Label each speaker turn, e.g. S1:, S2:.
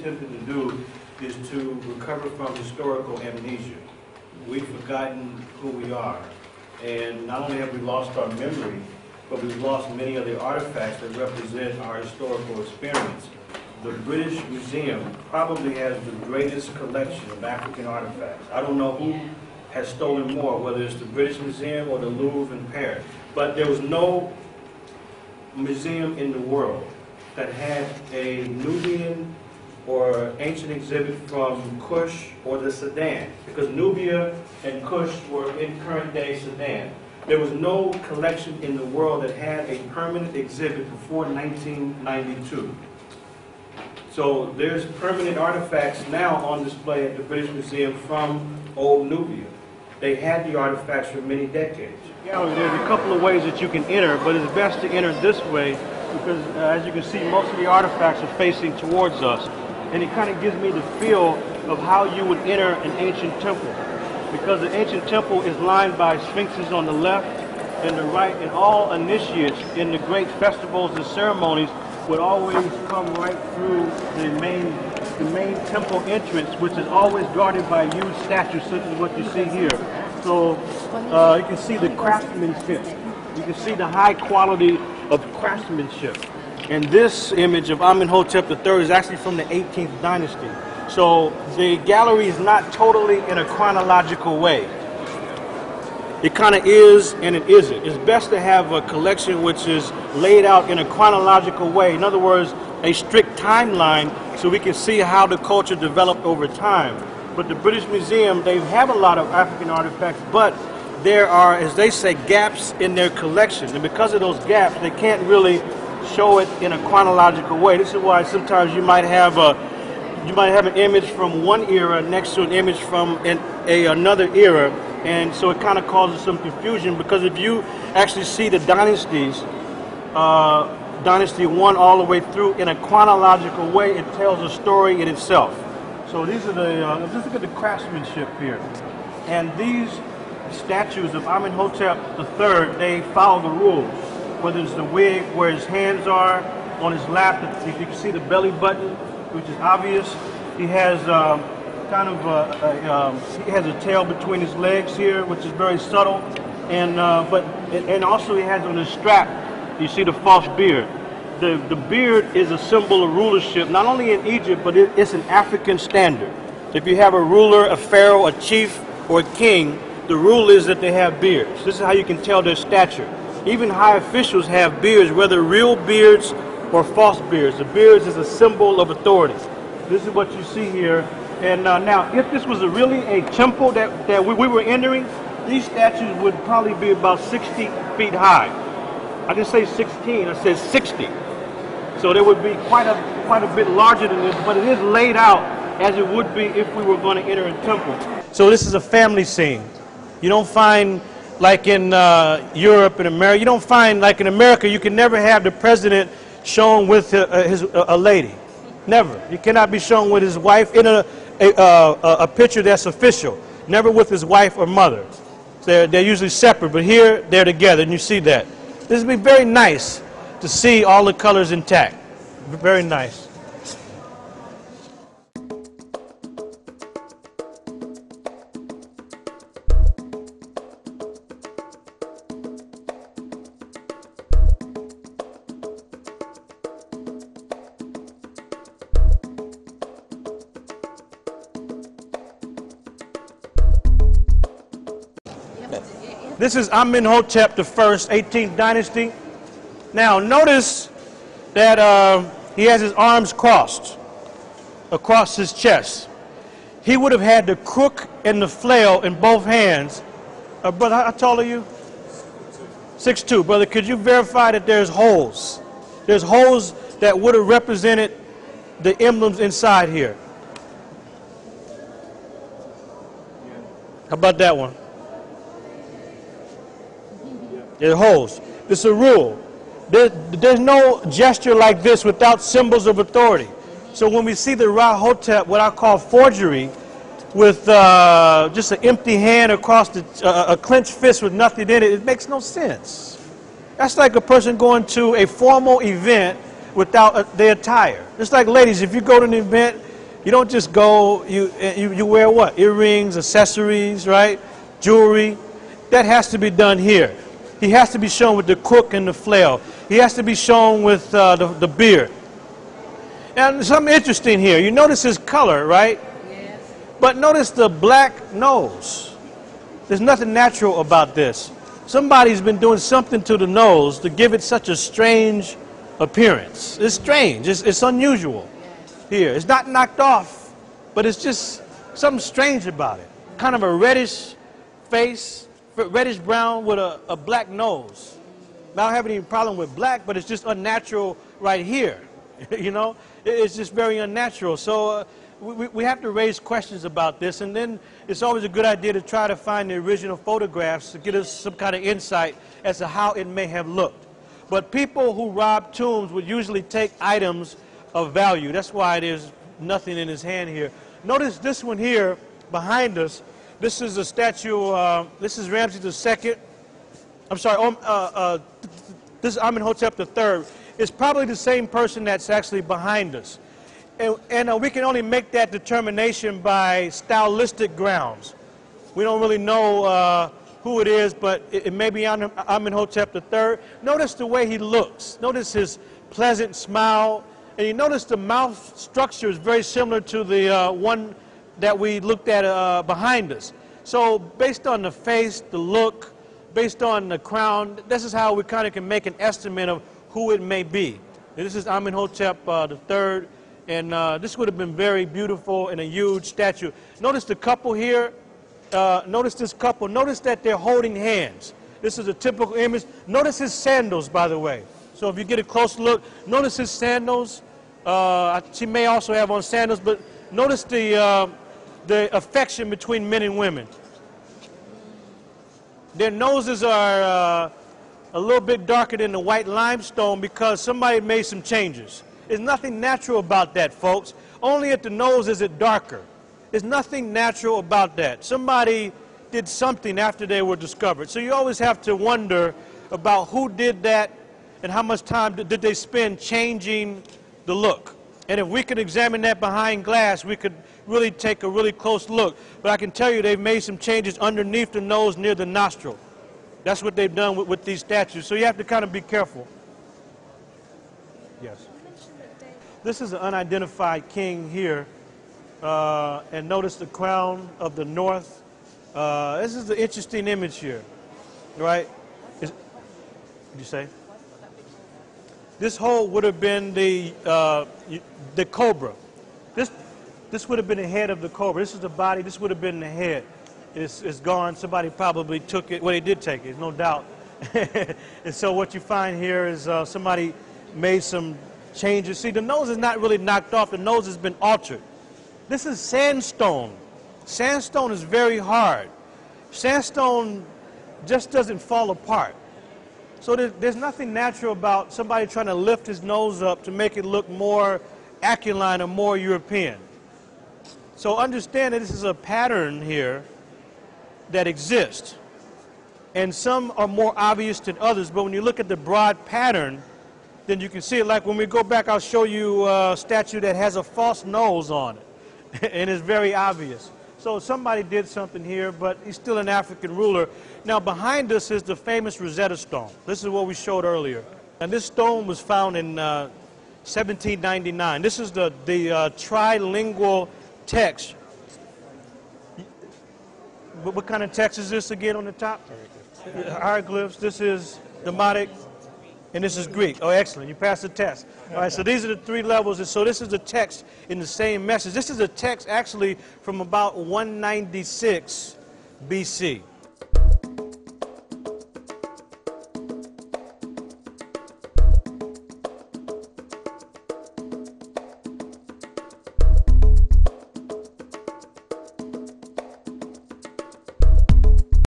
S1: attempting to do is to recover from historical amnesia. We've forgotten who we are. And not only have we lost our memory, but we've lost many of the artifacts that represent our historical experience. The British Museum probably has the greatest collection of African artifacts. I don't know who has stolen more, whether it's the British Museum or the Louvre in Paris. But there was no museum in the world that had a Nubian or ancient exhibit from Kush or the Sudan, because Nubia and Kush were in current-day Sudan. There was no collection in the world that had a permanent exhibit before 1992. So there's permanent artifacts now on display at the British Museum from old Nubia. They had the artifacts for many decades. Yeah, there's a couple of ways that you can enter, but it's best to enter this way because, as you can see, most of the artifacts are facing towards us. And it kind of gives me the feel of how you would enter an ancient temple. Because the ancient temple is lined by sphinxes on the left and the right, and all initiates in the great festivals and ceremonies would always come right through the main temple entrance, which is always guarded by huge statues such as what you see here. So you can see the craftsmanship. You can see the high quality of craftsmanship. And this image of Amenhotep III is actually from the 18th dynasty. So the gallery is not totally in a chronological way. It kind of is and it isn't. It's best to have a collection which is laid out in a chronological way. In other words, a strict timeline so we can see how the culture developed over time. But the British Museum, they have a lot of African artifacts, but there are, as they say, gaps in their collection. And because of those gaps, they can't really show it in a chronological way. This is why sometimes you might have an image from one era next to an image from another era, and so it kind of causes some confusion, because if you actually see the dynasties, Dynasty 1 all the way through in a chronological way, it tells a story in itself. So these are the, just look at the craftsmanship here. And these statues of Amenhotep III, they follow the rules. Whether it's the wig, where his hands are, on his lap, you can see the belly button, which is obvious. He has he has a tail between his legs here, which is very subtle. And and also he has on his strap, you see the false beard. The beard is a symbol of rulership, not only in Egypt, but it's an African standard. If you have a ruler, a pharaoh, a chief, or a king, the rule is that they have beards. This is how you can tell their stature. Even high officials have beards, whether real beards or false beards. The beards is a symbol of authority. This is what you see here. And now, if this was really a temple that we were entering, these statues would probably be about 60 feet high. I didn't say 16, I said 60. So they would be quite a bit larger than this, but it is laid out as it would be if we were going to enter a temple. So this is a family scene. You don't find, like in Europe and America, you don't find, like in America, you can never have the president shown with a lady. Never. He cannot be shown with his wife in a picture that's official. Never with his wife or mother. They're usually separate, but here they're together, and you see that. This would be very nice to see all the colors intact. Very nice. This is Amenhotep I, 18th dynasty. Now notice that he has his arms crossed across his chest. He would have had the crook and the flail in both hands. Brother, how tall are you? 6'2". Brother, could you verify that there's holes? There's holes that would have represented the emblems inside here. How about that one? There's holes. It's a rule. There's no gesture like this without symbols of authority. So when we see the Ra-Hotep, what I call forgery, with just an empty hand across a clenched fist with nothing in it, it makes no sense. That's like a person going to a formal event without their attire. It's like, ladies, if you go to an event
S2: You don't just go, you wear what? Earrings, accessories, right? Jewelry. That has to be done here. He has to be shown with the crook and the flail. He has to be shown with the beard. And something interesting here. You notice his color, right? Yes. But notice the black nose. There's nothing natural about this. Somebody's been doing something to the nose to give it such a strange appearance. It's strange. It's unusual here. It's not knocked off, but it's just something strange about it. Kind of a reddish face, reddish brown with a black nose. I don't have any problem with black, but it's just unnatural right here. You know, it's just very unnatural. So we have to raise questions about this, and then it's always a good idea to try to find the original photographs to get us some kind of insight as to how it may have looked. But people who rob tombs would usually take items of value. That's why there's nothing in his hand here. Notice this one here behind us. This is a statue, this is Ramses II. I'm sorry, this is Amenhotep III. It's probably the same person that's actually behind us. And we can only make that determination by stylistic grounds. We don't really know who it is, but it may be Amenhotep III. Notice the way he looks. Notice his pleasant smile. And you notice the mouth structure is very similar to the one that we looked at behind us. So based on the face, the look, based on the crown, this is how we kind of can make an estimate of who it may be. And this is Amenhotep III, and this would have been very beautiful and a huge statue. Notice the couple here. Notice this couple. Notice that they're holding hands. This is a typical image. Notice his sandals, by the way. So if you get a close look, notice his sandals. She may also have on sandals, but notice the affection between men and women. Their noses are a little bit darker than the white limestone because somebody made some changes. There's nothing natural about that, folks. Only at the nose is it darker. There's nothing natural about that. Somebody did something after they were discovered. So you always have to wonder about who did that and how much time did they spend changing the look. And if we could examine that behind glass, we could really take a really close look. But I can tell you they've made some changes underneath the nose near the nostril. That's what they've done with these statues. So you have to kind of be careful. Yes. This is an unidentified king here. And notice the crown of the north. This is an interesting image here, right? What did you say? This hole would have been the cobra. This would have been the head of the cobra. This is the body. This would have been the head. It's gone. Somebody probably took it. Well, they did take it, no doubt. And so what you find here is somebody made some changes. See, the nose is not really knocked off. The nose has been altered. This is sandstone. Sandstone is very hard. Sandstone just doesn't fall apart. So there's nothing natural about somebody trying to lift his nose up to make it look more aquiline or more European. So understand that this is a pattern here that exists. And some are more obvious than others, but when you look at the broad pattern, then you can see it. Like when we go back, I'll show you a statue that has a false nose on it. And it's very obvious. So somebody did something here, but he's still an African ruler. Now behind us is the famous Rosetta Stone. This is what we showed earlier. And this stone was found in 1799. This is the trilingual text. What kind of text is this again on the top? Hieroglyphs. This is Demotic. And this is Greek. Oh, excellent. You passed the test. All right, so these are the three levels. And so this is the text in the same message. This is a text actually from about 196 BC.